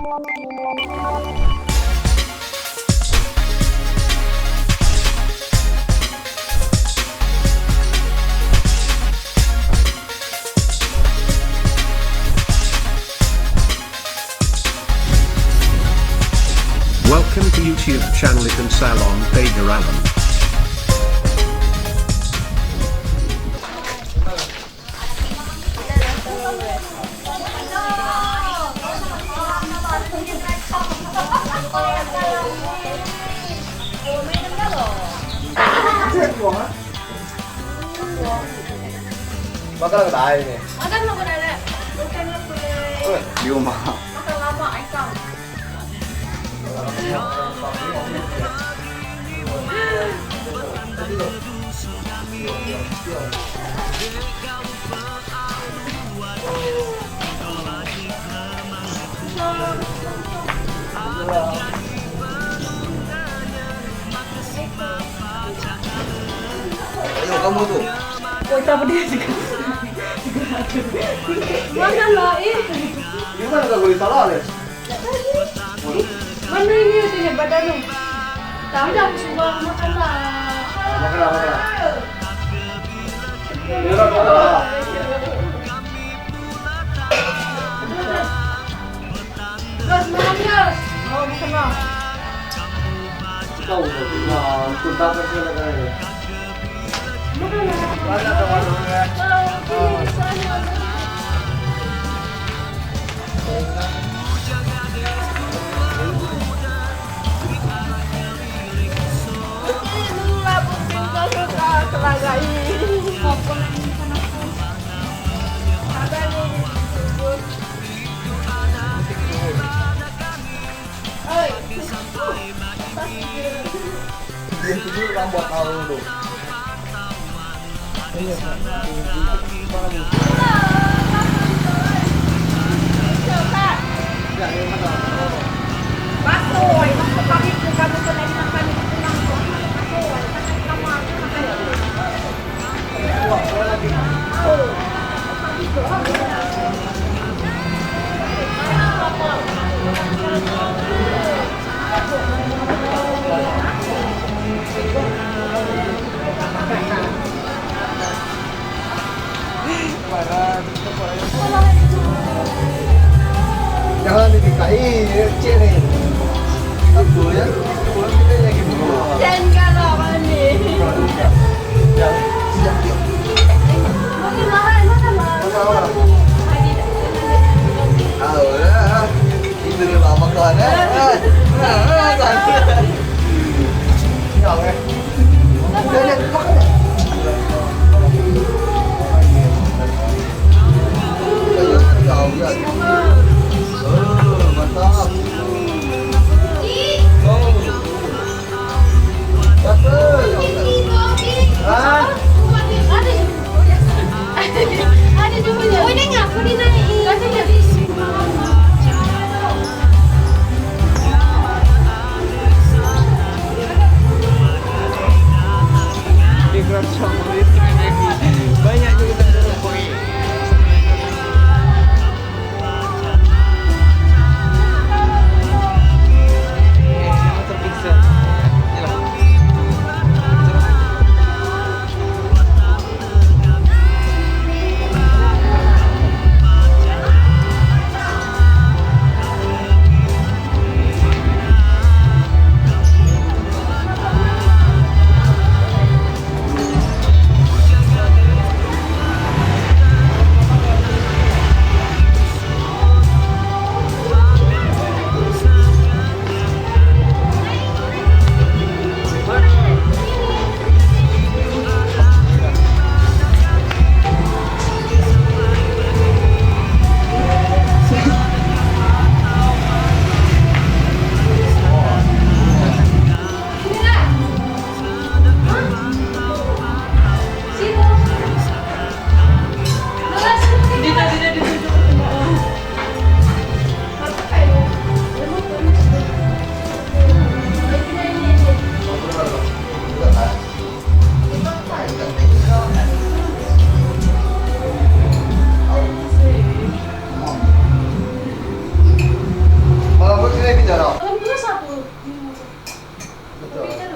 Welcome to YouTube channel Ikan Salon Pager Alan. Makan ke tayo ni. Makan mo ko na na. Makan mo ko na. Di rumah. Makan lama ay kang. Ayo kamu tuh. Woi, tak pedih juga. Makan lah, Gimana gak boleh salah les? Mana ini udah badan lu? Tahu dah semua makan lah. Makan. Makan. Gas makannya. Oh, makan lah. Kau tuh, wah, tuntas sekali kan ini. Makan lah. Mana teman-teman ya? Oh, sana. Itu dulu buat tahu dulu. Jangan dinikahi, cek nih. Kita dulu ya, pulang kita lagi dulu. Jangan kalau mandi. Makan lah. Tahu ya, itu dia lama kan ya. Ya, oke. Udah lihat makan ya. Mantap. Ada juga. Oh, ini ngaku dinaikin. Katanya 진짜.